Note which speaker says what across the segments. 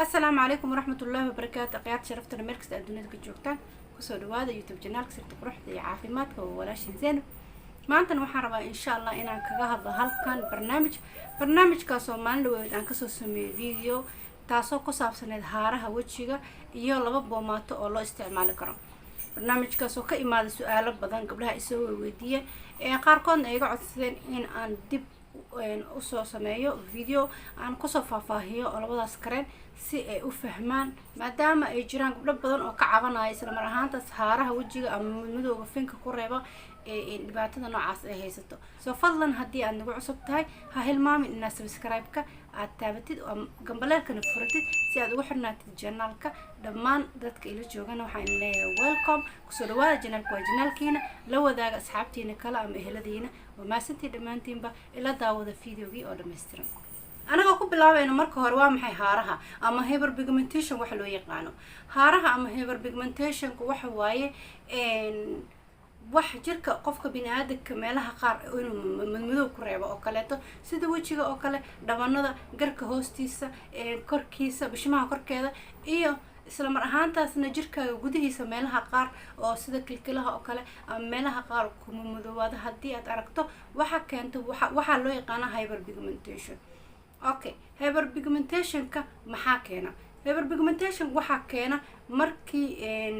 Speaker 1: السلام عليكم ورحمة الله وبركاته. قيادة شرفتنا مركز الدنيا كجوكتان كسر هذا يوتيوب جنال كسرت قروحدي عافيمادك ولا شيء زين. ما أنت نوحربا إن شاء الله إن كجهض هالكان برنامج كاسو مان لو إن كسو سمي فيديو تاسو قصاب سنة هارها وجهه يلا بابا ما تقول استعمال كرام. برنامج كاسو كإمادة سؤال بدن قبلها يسوي ودية قاركون يقعد سنين إن دب usoo sameeyo video aan kusoo faahfaahiyo oo labadaas kareen si ay u fahmaan maadaama ay jiraan gabdho badan oo ka cabanaya isla mar ahaantaas haaraha wajiga ama madowga finka ku reeba ee dhibaatada noocaas ay haysato soo fadlan haddii aad nagu cusub tahay ha hilmaamin inaad subscribe-ka aad taabatid oo gambaleelkana furatid si aad ugu xirnaatid channelka dhammaan dadka ila joogana waxaan leeyahay welcome kusoo dhawaada channelka waa channelkiina la wadaaga asxaabtiina kala ama eheladiina وما سنتي دمانتين با إلا داوود فيديوغي أو دمسترن أنا أقول بالله إنه مركو هروا محي هارها أما هيبر بيجمنتيشن وحلو يقانو هارها أما هيبر بيجمنتيشن وحواي إن wax jirka qofka bini'aadamka meelaha qaar inuu madmadow ku reebo oo kale sida wajiga oo kale dhabanada garka hoostiisa korkiisa bishimaha korkeeda iyo isla mar ahaantaasna jirkaaga gudihiisa meelaha qaar oo sida kilkilaha oo kale ama meelaha qaar kuma madoowaada haddii aad aragto waxa keento waxa loo yaqaan hyperpigmentation. Okay, hyperpigmentation-ka maxaa keena? hyperpigmentation waxa keena markii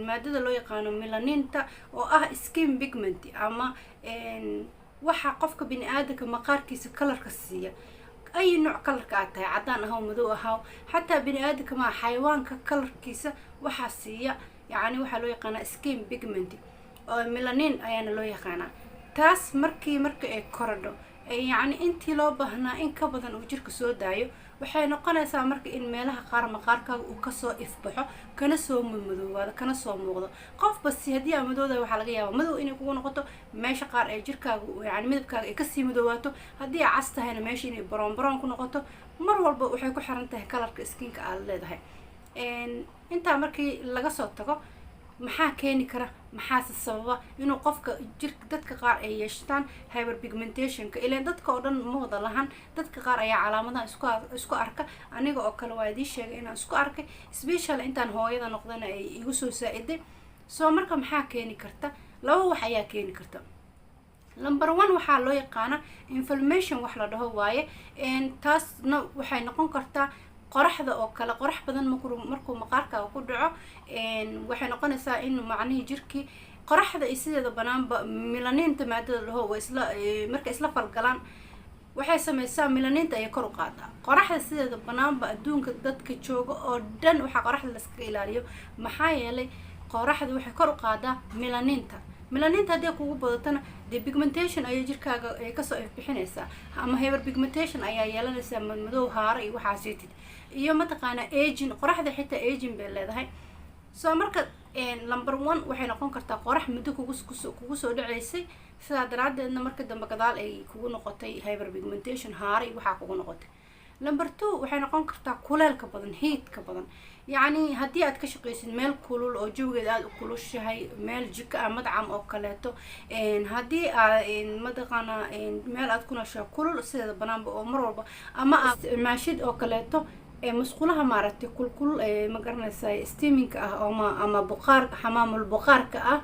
Speaker 1: maadada loo yaqaano melaninta oo ah skin pigment ama waxa qofka bini'aadamka maqaarkiisa kalarka siiya أي نوع كلر كأتاه عدان هاو مذوق هاو حتى بني آدم كمان حيوان ككلر كيسة وحاسية يعني وحلو يقنا سكين بيجمنتي أو ميلانين أيانا لو يقنا تاس مركي كوردو يعني أنتي لو بهنا إن كبدن وجرك سود دايو وحين قنا سا مركي إن مالها قار مقارك وكسو إفبحه كنا سو مذوق هذا كنا سو موضة قف بس هدي مذوق ده وحلقيها مذوق إنه يكون قطو ماشي قار جرك يعني مذوق كسي مذوقاته هدي عسته هنا ماشي إنه برون كنا قطو مر والب وحيكون حرنته كلر سكينك على ده إن أنت مركي لقصت تقو maxaa keeni kara maxaa sababa inuu qofka jirka dadka qaar ay yeeshtaan hyperpigmentation-ka ilaa dadka oo dhan ma wada lahan dadka qaar ayaa calaamadaha isku arka aniga oo kale waa idin sheegay inaan isku arkay especially intaan hooyada noqdana ay igu soo saaciday soo marka maxaa keeni karta laba wax ayaa keeni karta number 1 waxaa loo yaqaan inflammation wax la dhaho waaye taasna waxay noqon kartaa qoraxda oo kale qorax badan markuu maqaarka ku dhaco waxay noqonaysaa in macnaheedu jirkii qoraxda ay sideeda banaanba melaninta maadada laho way isla marka isla falgalaan waxay sameeysaa melaninta ay kor u qaadaa qoraxda sideeda banaanba adduunka dadka jooga oo dhan waxa qoraxda la iska ilaaliyo maxaa yeelay qoraxda waxay kor u qaadaa melaninta haddii kugu badatana the pigmentation ay jirkaaga ay ka soo bixinaysaa ama hyperpigmentation ayaa yeelanaysaa madow haaro iyo waxa siitid iyo mataqaana aging qoraxda xitaa aging bay leedahay soo marka number 1 waxay noqon kartaa qorax muddo kugu soo dhaceysay sida daraadeedna marka dambe gadaal ay kugu noqotay hyperpigmentation haaro iyo waxa kugu noqotay number 2 waxay noqon kartaa kuleelka badan heat-ka badan يعني هدي أد كشقيسين ميل كلول أو جوجد أد كلوش هاي ميل جك مدعم أو كلاتو إن هدي إن مدقنا إن ميل أد كنا شا كلول سيد بنام بأمر أما ماشيد أو كلاتو مسقولها مارتي كل مقرنا ساي ستيمينج أما بقار حمام البقار كأ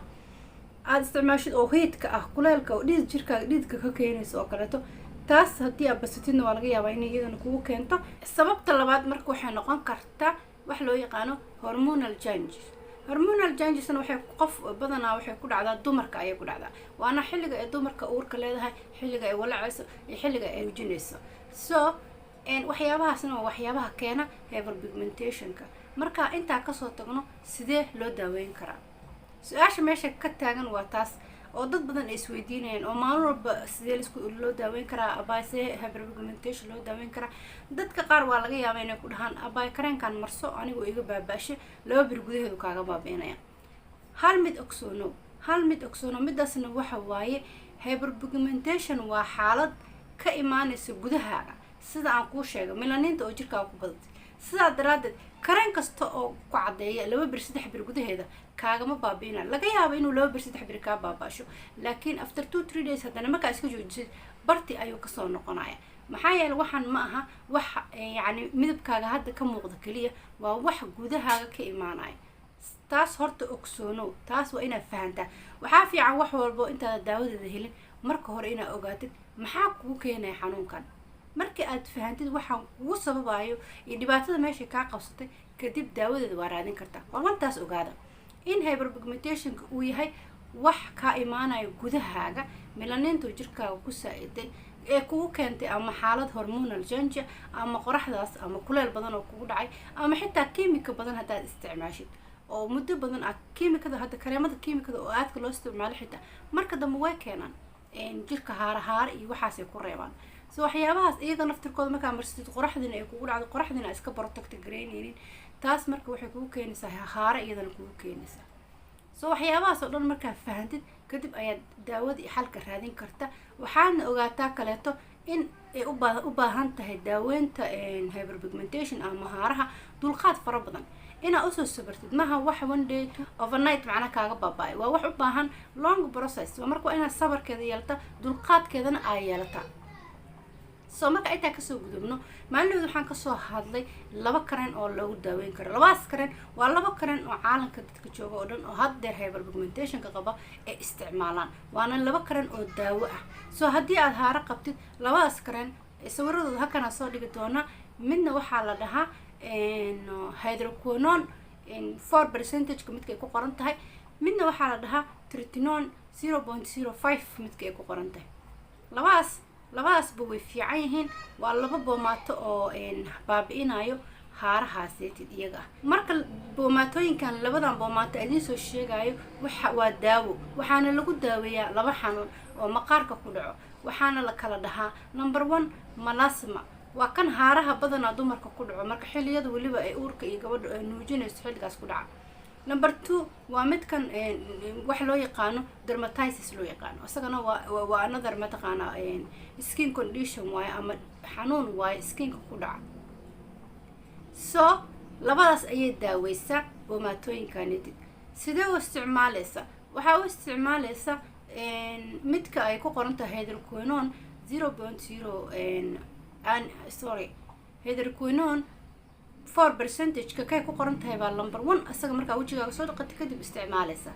Speaker 1: أد استعماشيد أو هيت كأ كلالك وديد جركا ديد ككينيس أو كلاتو تاس هدي أبسطين والغيا ويني جدا نكو كنتو السبب طلبات مركو حنقان كرتا wax loo yaqaano hormonal changes waxay qof badana waxay ku dhacdaa dumarka ayay ku dhacdaa waana xilliga ay dumarka uurka leedahay xilliga ay walacayso iyo xilliga ay wajinayso so waxyaabahaasna waa waxyaabaha keena hyperpigmentation-ka marka inta ka soo tagno sidee loo daaweyn karaa su'aasha meesha ka taagan waa taas oo dad badan ay isweydiinayaan oo maalin walba sidee loo daaweyn karaa abaase hyperpigmentation loo daaweyn karaa dadka qaar waa laga yaabaa inay ku dhahaan abaay kareenkan marso anigu iga baabaashay 2 bir gudaheedu kaaga baabiinaya hal mid ogsoono midaasna waxa waaye hyperpigmentation waa xaalad ka imaanaysa gudahaaga sida aan kuu sheegay melaninta oo jirkaaga ku badatay sidaa daraadeed kareen kasta oo ku cadeeya 2 bir 3 bir gudaheeda kaagama baabiina laga yaabo inuu 2 bir 3 bir ka baabaasho laakiin after 2-3 days hadana marka iska joojisid barti ayuu ka soo noqonaya maxaa yeelay waxaan ma aha wax yacni midabkaaga hadda ka muuqda keliya, waa wax gudahaaga ka imaanaya. taas horta ogsoonow, taas waa inaad fahantaa. waxaa fiican wax walbo intaada daawadeeda helin marka hore inaad ogaatid maxaa kugu keenaya xanuunkan. markii aad fahantid waxaan kugu sababayo iyo dhibaatada meesha kaa qabsatay, kadib daawadeeda waa raadin kartaa. warwantaas ogaada in hyperpigmentationka uu yahay wax ka imaanayo gudahaaga, melaninta jirkaaga ku saa'iday ee kugu keentay ama xaalad hormonal change ama qoraxdaas ama kuleel badan oo kugu dhacay ama xitaa kiimika badan haddaad isticmaashid oo muddo badan aad kiimikada hadda kareemada kiimikada oo aadka loo isticmaalo xitaa marka dambe way keenaan jirka haarahaar iyo waxaasay ku reebaan. so waxyaabahaas iyaga naftirkooda markaa marsid qoraxdina ay kugu dhacdo, qoraxdina iska protect gareynaynin, taas marka waxay kugu keenaysaa haara iyadana kugu keenaysaa. so waxyaabahaas oo dhan markaa fahantid kadib ayaad daawada iyo xalka raadin karta. waxaadna ogaataa kaleeto in ay u baahan tahay daaweynta hyperpigmentation ama haaraha dulqaad fara badan inaad usoo sabartid. maha wax one day to overnight macna kaaga baaba'ay, waa wax u baahan long process. waa marka waa inaad sabarkeeda yeelata, dulqaadkeedana aa yeelataa. so marka intaa kasoo gudubno, maalinood waxaan kasoo hadlay 2 kareen oo lagu daaweyn karo. 2 kareen waa 2 kareen oo caalamka dadka jooga oo dhan oo haddeer hyperpigmentationka qaba ee isticmaalaan, waana 2 kareen oo daawo ah. so haddii aad haaro qabtid 2daas kareen sawiradooda halkan soo dhigi doonaa. midna waxaa la dhahaa hydroquinone 4% midka ay ku qoran tahay, midna waxaa la dhahaa tretinoin 0.05 midka ay ku qoran tahay. labadaasba way fiican yihiin, waa 2 boomaato oo baabi'inayo haarahaaseetid iyaga ah. marka boomaatooyinkan 2dan boomaato idiin soo sheegayo waa daawo, waxaana lagu daaweeyaa 2 xanuun oo maqaarka ku dhaco. waxaana la kala dhahaa number 1 melasma, waa kan haaraha badanaa dumarka ku dhaco marka xilliyada weliba ay uurka iyo gabadha ay nuujinayso xilligaas ku dhaca. number 2 waa midkan wax loo yaqaano dermatitis loo yaqaano, isagana waa another mataqaana skin condition waaye ama xanuun waaye skinka ku dhaca. so labadaas ayay daaweysaa boomaatooyinkanidid. sidee u isticmaalaysaa? waxaa u isticmaalaysaa midka ay ku qoran tahay hydroquinone 0.0 hydroquinone 4% kay ku qoran tahay baa number 1. asaga markaa wajigaaga soo dhaqatay kadib isticmaalaysa.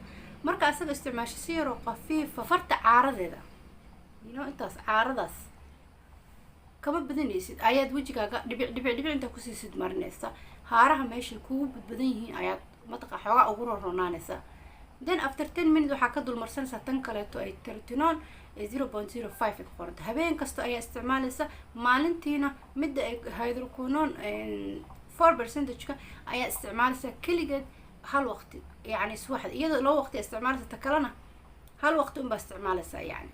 Speaker 1: marka asaga isticmaasho si yar oo khafiifa, farta caaradeeda intaas caaradaas kama badinaysid ayaad wajigaaga dhibic inta ku siisid marinaysa. haaraha meeshay kugu badbadan yihiin ayaad xoogaa ugu roronaanaysaa. then after 10 minutes waxaa ka dulmarsanaysaa tan kaleeto ay tretinoin 0.05 ku qoran tahay. habeen kasta ayaa isticmaalaysa, maalintiina midda ay hydroquinone 4% ayaa isticmaalaysaa keligeed hal waqti, yacni subaxda iyadoo 2 waqti isticmaalaysa, ta kalena hal waqti unbaa isticmaalaysaa. yacni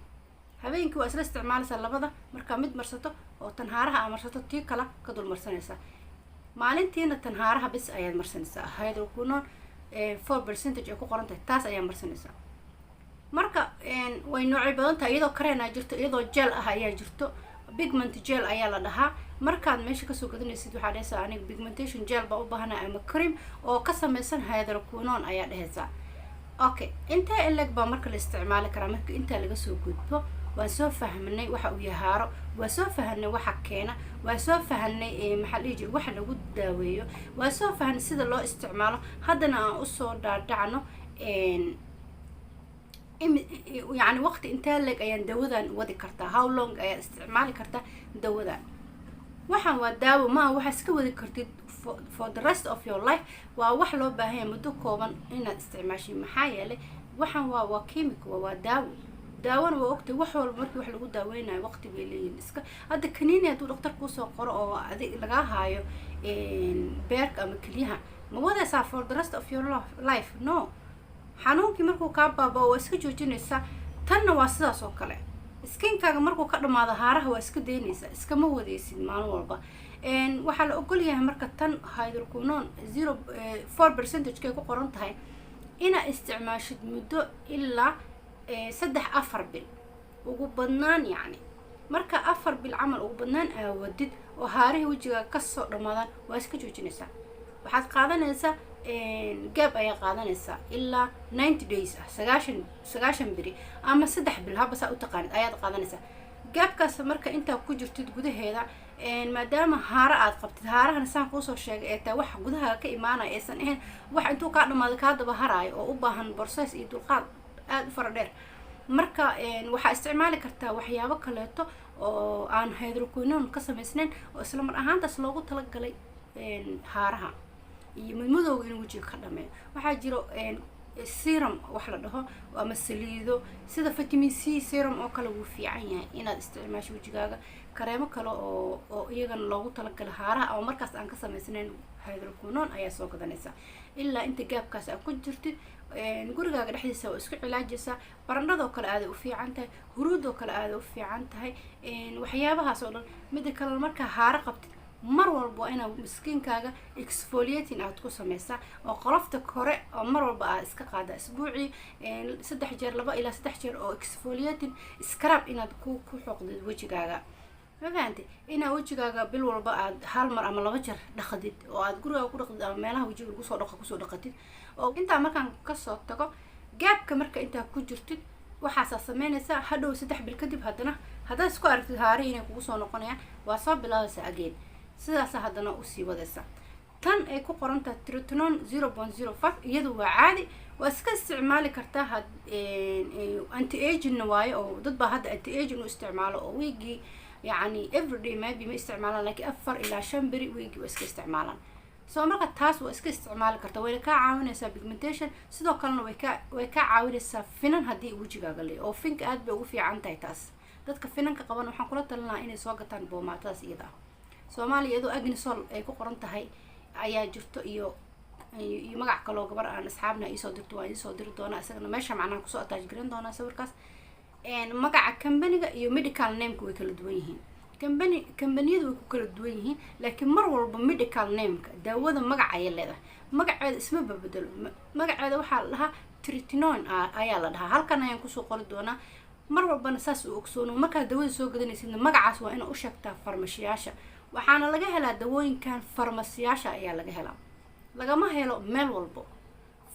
Speaker 1: habeenkii waa isla isticmaalaysaa labada, markaa mid marsato oo tan haaraha aa marsato tii kala ka dul marsanaysaa. maalintiina tan haaraha bis ayaad marsanaysaa, hydroquinone 4% ay ku qoran tahay taas ayaa marsanaysaa. marka way noocay badan tahay, iyadoo kareenaa jirto, iyadoo gel ah ayaa jirto, pigment gel ayaa la dhahaa. markaad meesha kasoo gadanaysid waxaa dhehaysaa aniga pigmentation gel baa u baahanaa ama cream oo ka samaysan hydroquinone ayaa dhehaysaa. okay, intaa ileg baa marka la isticmaali karaa. marka intaa laga soo gudbo waan soo fahmanay waxa uu yahay haaro, waa soo fahanay waxa keena, waa soo fahanay maxaa la dhihi jiray waxa lagu daaweeyo, waa soo fahanay sida loo isticmaalo. haddana aan usoo dhaadhacno يعني وقت intee leeg ayaan dawadan wadi kartaa, how long ayaad isticmaali kartaa dawadan. waxaan waa daawo ma waxa iska wadi kartid for the rest of your life. waa wax loo baahan yahay muddo kooban inaad isticmaashay, maxaa yeelay waxaan waa chemical, waa daawona waa ogtay wax walba markii wax lagu daaweynayo waqti bay leeyihiin. iska hadda kaniini hadduu dhakhtar kuu soo qoro oo adig laga haayo beerka ama kelyaha, ma wadaysaa for the rest of your life? no, xanuunkii markuu kaa baabao waa iska joojinaysaa. tanna waa sidaas oo kale, skinkaaga markuu ka dhamaado haaraha waa iska daynaysaa, iskama wadaysid maalin walba. waxaa la ogol yahay marka tan hydroquinone 4% kay ku qoran tahay inaad isticmaashid muddo ilaa 3-4 bil ugu badnaan. yacni marka 4 bil camal ugu badnaan aawadid oo haarihii wajigaaga kasoo dhamaadaan waa iska joojinaysaa. waxaad qaadanaysaa gaab ayaa qaadanaysaa ilaa 90 days ah, 90 beri ama 3 bil haba saa u taqaanid ayaad qaadanaysaa. gaabkaas marka intaa ku jirtid gudaheeda maadaama haara aad qabtid haarahana saan kuusoo sheegay ee taa waxa gudaha ka imaanaya aysan ahayn wax intuu kaa dhamaado kaa daba haraayo oo u baahan process iyo dulqaad aada u fara dheer marka waxaa isticmaali kartaa waxyaabo kaleeto oo aan hydroquinone ka samaysnayn oo isla mar ahaantaas loogu talagalay haaraha iyo madmadowga inuu wejiga ka dhameeyo waxaa jiro serum wax la dhaho ama saliido sida vitamin C serum oo kale wuu fiican yahay inaad isticmaasho wejigaaga kareemo kale oo iyagana loogu talagalay haaraha ama markaas aan ka samaysnayn hydroquinone ayaa soo gadanaysa ilaa inta gaabkaas aad ku jirtid gurigaaga dhexdiisa waa isku cilaajaysaa barandhadoo kale aaday u fiican tahay huruudoo kale aaday u fiican tahay waxyaabahaas oo dhan mida kale markaa haaro qabtid mar walba waa inaad miskiinkaaga exfoliating aad ku samaysaa oo qolofta kore oo mar walba aad iska qaada isbuucii 3 jeer 2 ilaa 3 jeer oo exfoliating scrub inaad ku xoqdid wejigaaga ma fahanti inaa wejigaaga bil walba aad hal mar ama 2 jeer dhaqdid oo aad gurigaaga ku dhaqdid ama meelaha wejiga lagu soo dhaqo kusoo dhaqatid oo intaa markaan kasoo tago gaabka marka intaa ku jirtid waxaasaa sameynaysaa hadhow 3 bil kadib haddana haddaad isku aragtid haarihi inay kugu soo noqonayaan waa soo bilaabaysaa again sidaas haddana usii wadaysa tan ay ku qorantahay tretinoin 0.05 iyadu waa caadi waa iska isticmaali kartaa anti aging waaye oo dad baa hadda anti aging u isticmaalo oo weegii يعني everyday maybe ما استعمالان لكن 4 إلى 5 بري ويجي واسك استعمالان سو marka taas waa iska isticmaali kartaa way ka caawinaysaa pigmentation sidoo kalena way ka caawinaysaa finan hadii wajigaaga leeyahay oo finka aad bay ugu fiican tahay taas dadka finanka qaban waxaan kula talinayaa inay soo gataan boomataas iyada Soomaaliya iyadoo agnisol ay ku qoran tahay ayaa jirto iyo magac kale oo gabar aan asxaabna ay soo dirto waa soo diri doona isagana meesha macnaan ku soo attach garan doona sawirkaas magaca company-ga iyo medical name-ku way kala duwan yihiin company-yadu way ku kala duwan yihiin laakiin mar walba medical name-ka daawada magaca ay leedahay magaceeda isma bedelo magaceeda waxa la dhahaa tretinoin ayaa la dhahaa halkan ayaan ku soo qori doonaa mar walbana saas u ogsoono marka daawada soo gadanaysid magacaas waa inaad u sheegtaa farmashiyaasha waxaana laga helaa dawooyinkan farmashiyaasha ayaa laga helaa lagama helo meel walbo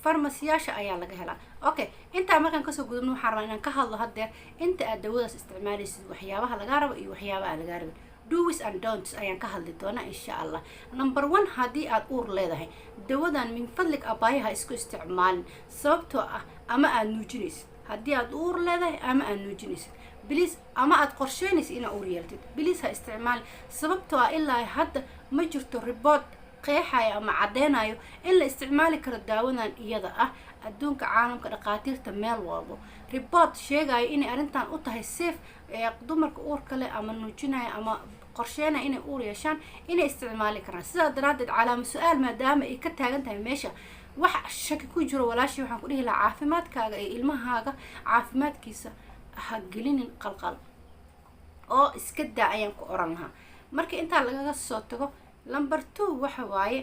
Speaker 1: farmashiyaasha ayaa laga helaa okay inta markaan ka soo gudubno waxaan rabaa inaan ka hadlo hadeer inta aad dawadaas isticmaalaysid waxyaabaha laga rabo iyo waxyaabaha laga rabin do's and don'ts ayaan ka hadli doonaa insha Allah number 1 hadii aad uur leedahay dawadan min fadlig abaayaha isku isticmaalin sababtoo ah ama aad nuujinaysid hadii aad uur leedahay ama aad nuujinaysid please ama aad qorsheynaysid inaad uur yeeltid please ha isticmaal sababtoo ah ilaa hadda ma jirto report qeexaya ama cadeynayo in la isticmaali karo daawadan iyada ah adduunka caalamka dhaqaatiirta meel walba report sheegaya in arintan u tahay safe dumarka uurka leh ama nuujinaya ama qorsheynaya inay uur yeeshaan inay isticmaali karaan sidaa daraadeed calaamad su'aal maadaama ay ka taagan tahay meesha wax shaki ku jiro walaashii waxaan ku dhihi lahaa caafimaadkaaga iyo ilmahaaga caafimaadkiisa ha gelinin qalqal oo iska daa ayaan ku oran lahaa marka intaa lagaga soo tago number 2 waxa waaye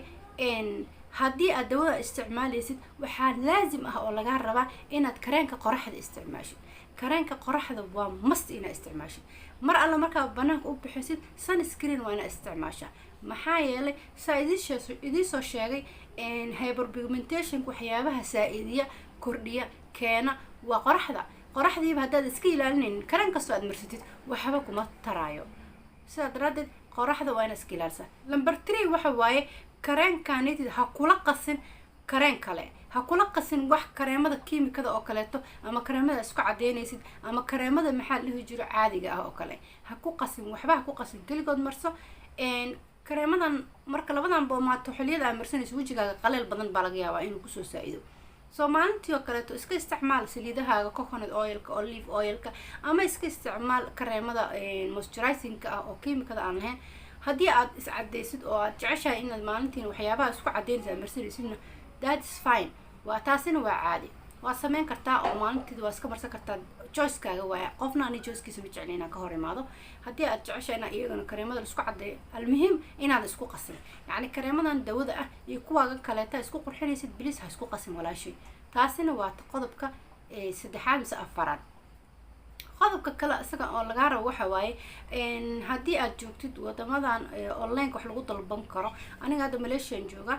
Speaker 1: hadii aad dawada isticmaalaysid waxaa laazim ah oo laga rabaa inaad kareenka qoraxda isticmaashid kareenka qoraxda waa must inaad isticmaashid mar alla markaa banaanka u bixisid sunscreen waa inaad isticmaashaa maxaa yeelay idin soo sheegay hyperpigmentation waxyaabaha saa'idiya kordhiya keena waa qoraxdiiba haddaad iska ilaalinaynin kareen kastoo aad marsatid waxba kuma taraayo sidaa daraadeed qoraxda waa inaad iska ilaalisaa number 3 waxa waaye kareenkaanidid ha kula qasin kareen kale ha kula qasin wax kareemada kiimikada oo kaleeto ama kareemada isku cadeynaysid ama kareemada maxaa la dhihi jiro caadiga ah oo kale ha ku qasin waxba ha ku qasin kaligood marso kareemadan marka labadan boomaato xilliyada aad marsanayso wajigaaga qaleel badan baa laga yaabaa inuu kusoo saa'ido Soomaalitii oo kaleeto iska isticmaal saliidahaaga coconut oilka olive oilka ama iska isticmaal kareemada moisturizing-ka ah oo kiimikada aan lahayn hadii aad is cadeysid oo aad jeceshahay inaad maalintiin waxyaabaha isku cadeynaysid marsanaysidna that is fine waa taasina waa caadi waa sameyn kartaa oo maalintii waa iska marsan kartaa choice-kaaga waa qofna aan choice-kiisa ma jeclin inaan ka hor imaado hadii aad jeceshahay inaad iyagana kareemada isku cadeeyo almuhim inaad isku qasin yani kareemadan dawada ah iyo kuwaaga kaleeta isku qurxinaysid please ha isku qasin walaashay taasina waa qodobka 3 mise 4 qodobka kale isaga oo laga rabo waxa waaye hadii aad joogtid wadamadan online wax lagu dalban karo aniga hadda Malaysia jooga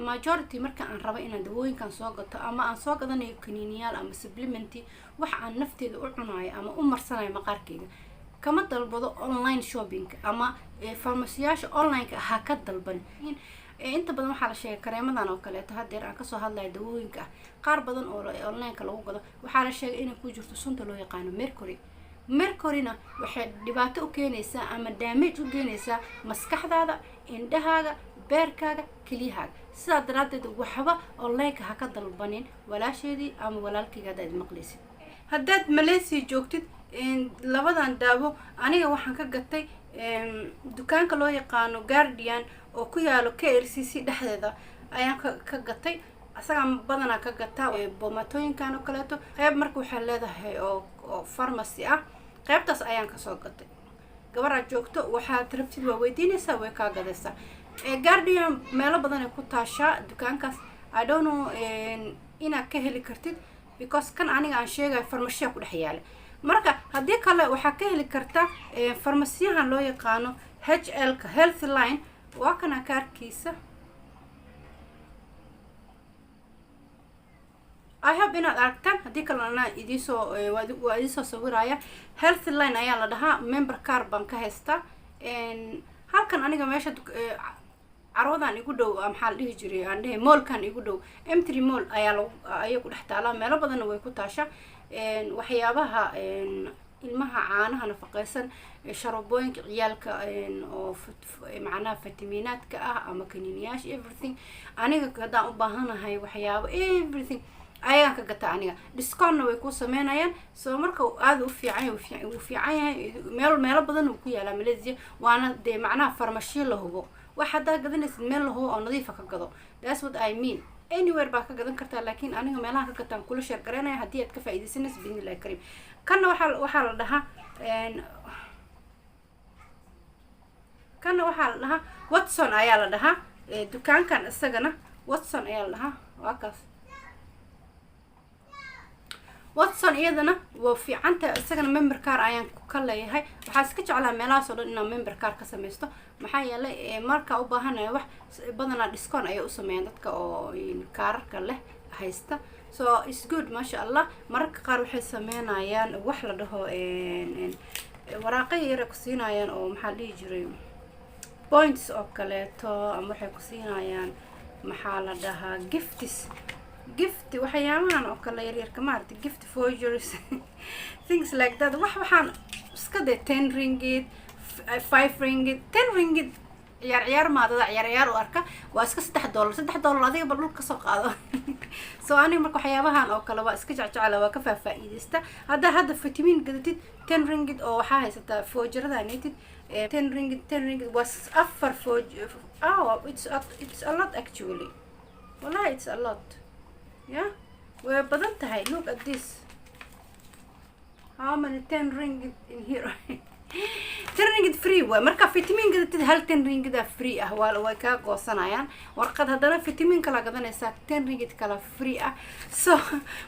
Speaker 1: majority marka aan rabo inaan dawooyinkan soo gato ama aan soo gadanayo kaniiniyaal ama supplement wax aan nafteeda u cunayo ama u marsanayo maqaarkeyga kama dalbado online shopping ama farmasiyyaasha online-ka ha ka dalban inta badan waxaa la sheegay kareemadan oo kaleeto hadeer aan kasoo hadlayo dawooyinka ah qaar badan oo online-ka lagu gado waxaa la sheegay inay ku jirto sunta loo yaqaano mercuryna waxay dhibaato u keenaysaa ama damage u keenaysaa maskaxdaada, indhahaaga, beerkaaga, kelyahaaga. sidaa daraadeed waxba online-ka ha ka dalbanin walaasheedii ama walaalkayga haddaad maqlaysid. haddaad Malaysia joogtid labadan daawo aniga waxaan ka gatay dukaanka loo yaqaano Guardian oo ku yaalo KLCC dhexdeeda ayaan ka gatay. asaga badanaa ka gataa boomatooyinkan oo kaleeto qayb marka waxay leedahay oo pharmacy ah qaybtaas ayaan ka soo gatay. gabar joogto waxaad rabtid waa weydiinaysaa way ka gadaysaa. Guardian meelo badan ay ku taashaa dukaankaas. I don't know inaad ka heli kartid because kan aniga aan sheegay farmashiya ku dhex yaala. marka haddii kale waxaa ka heli kartaa farmasiyahan loo yaqaano HL-ka Healthline waa kana kaarkiisa. I hope inaad aragtaan haddii kale anaa waa idinsoo sawiraya. Healthline ayaa la dhahaa, member card baan ka haystaa. halkan aniga meesha carwadan igu dhow maxaa la dhihi jiray aan dhahay mallkan igu dhow M3 mall ayaa ku dhex taala. meelo badanna way ku taashaa waxyaabaha ilmaha caanaha nafaqaysan, sharabooyinka ciyaalka oo macnaha fitamiinaadka ah ama kaniiniyaasha everything. aniga hadaan u baahanahay waxyaabo everything ayaan ka gataa aniga. discount way ku sameynayaan soo marka aad u fiican yahay. meelo badan uu ku yaala Malaysia waana de macnaha farmashiyo la hubo. wax hadaa gadanaysid meel la hubo oo nadiif ah ka gado. that's what I mean. anywhere baa ka gadan kartaa laakiin aniga meelaha ka gataan kula share gareynaya haddii aad ka faa'iideysanaysid bismillahi karim. kana waxaa la dhahaa Watson ayaa la dhahaa. dukaankan isagana Watson ayaa la dhahaa. waa kaas Watson iyadana waa fiicanta. isagana member card ayaan ka leeyahay. waxaa iska jeclaa meelahaas oo dhan inaan member card ka samaysto maxaa yeelay marka u baahanahay wax badanaa discount ayay u sameeyaan dadka oo kaararka leh haysta. so it's good masha Allah. mararka qaar waxay sameynayaan wax la dhaho waraaqo yar ku siinayaan oo maxaa la dhihi jiray points oo kaleeto ama waxay ku siinayaan maxaa la dhahaa gift waxyaabahan oo kale yar ka maartay gift vouchers things like that. waxaan iska de 10 ringgit 5 ringgit 10 ringgit ciyaar maadada ciyaar u arka waa iska $3 adiga bal dhulka soo qaado. so aniga marka waxyaabahan oo kale waa iska jecel waa ka faa'iideysta. hadda vitamin gadatid 10 ringgit oo waxaa haysataa voucherada needed 10 ringgit was afar voucher. it's a lot actually. wallahi it's a lot. yeah way badan tahay. look at this how many 10 ringgit in here. 10 ringgit free waa marka vitamin gadatid hal 10 ringgit free ah way ka goosanayaan warqad. haddana vitamin kala gadanaysaa 10 ringgit kala free ah. so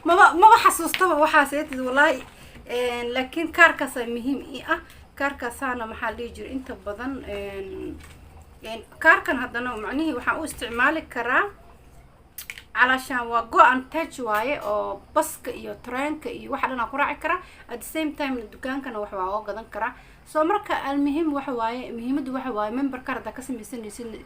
Speaker 1: maba xasuustaba waxaas eetid wallahi. laakiin kaarkaas muhiim ah. kaarkaasaana maxaa la dhihi jiray inta badan kaarkan haddana macnihii waxaan u isticmaali karaa علشان go and touch waaye oo baska iyo trainka iyo waxa dhan ku raaci kara at the same time dukaankana wax waa oo gadan kara. soo marka almuhim waxa waaye muhiimadu waxa waaye member card ka samaysanaysid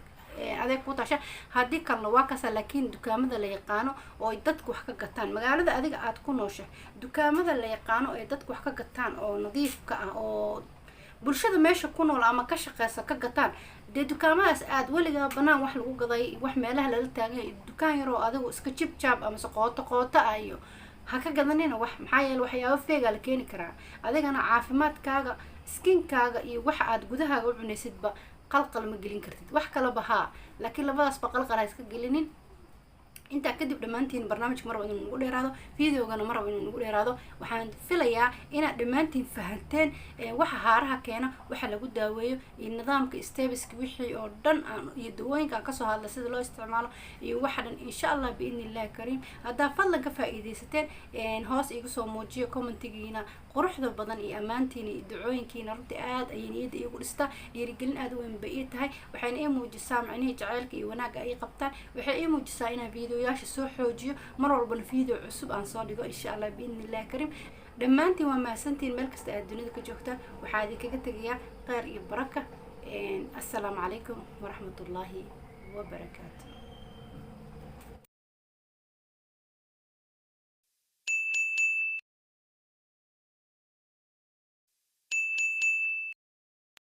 Speaker 1: adeeg ku taasha haddii kalna waa kaas. laakiin dukaamada la yaqaano oo dadku wax ka gataan magaalada adiga aad ku nooshahay dukaamada la yaqaano ee dadku wax ka gataan oo nadiifka ah oo bulshada meesha ku nool ama ka shaqeysa ka gataan dee dukaamadaas aad weliga banaan wax lagu gaday wax meelaha lala taagay dukaan yar oo adigu iska jib ama qoota ayo ha ka gadanina wax maxaa yeelay waxyaabo feega la keeni karaa. adigana caafimaadkaaga skinkaaga iyo wax aad gudahaaga u cunaysidba qalqal ma gelin kartid. wax kala bahaa laakiin labadaas ba qalqal ha iska gelinin. inta kadib dhamaantiin barnaamijka mar inuu ugu dheeraado videogana mar inuu ugu dheeraado waxaan filayaa inaad dhamaantiin fahanteen waxa haaraha keena waxa lagu daaweeyo iyo nidaamka stebiska wixii oo dhan iyo dawooyinka ka soo hadla sida loo isticmaalo iyo waxa dhan insha Allah biidnillaah kariim. hadda fadlan ka faa'iideysateen hoos igu soo muujiyo commentigiina quruxda badan iyo amaantiina iyo ducooyinkiina runtii aad ay niyada igu dhista dhiirigelin aad u weyn bay tahay. waxayna ii muujisaa macnaheedu jacaylka iyo wanaagga ay qabtaan. waxay ii muujisaa inaan videoyaasha soo xoojiyo mar walba video cusub aan soo dhigo insha Allah biidnillaah kariim. dhammaantiin waa mahadsantiin meel kasta aad dunida ka joogtaan waxaa idinkaga tegayaa kheyr iyo baraka. assalaamu calaykum waraxmatullaahi wabarakaatu.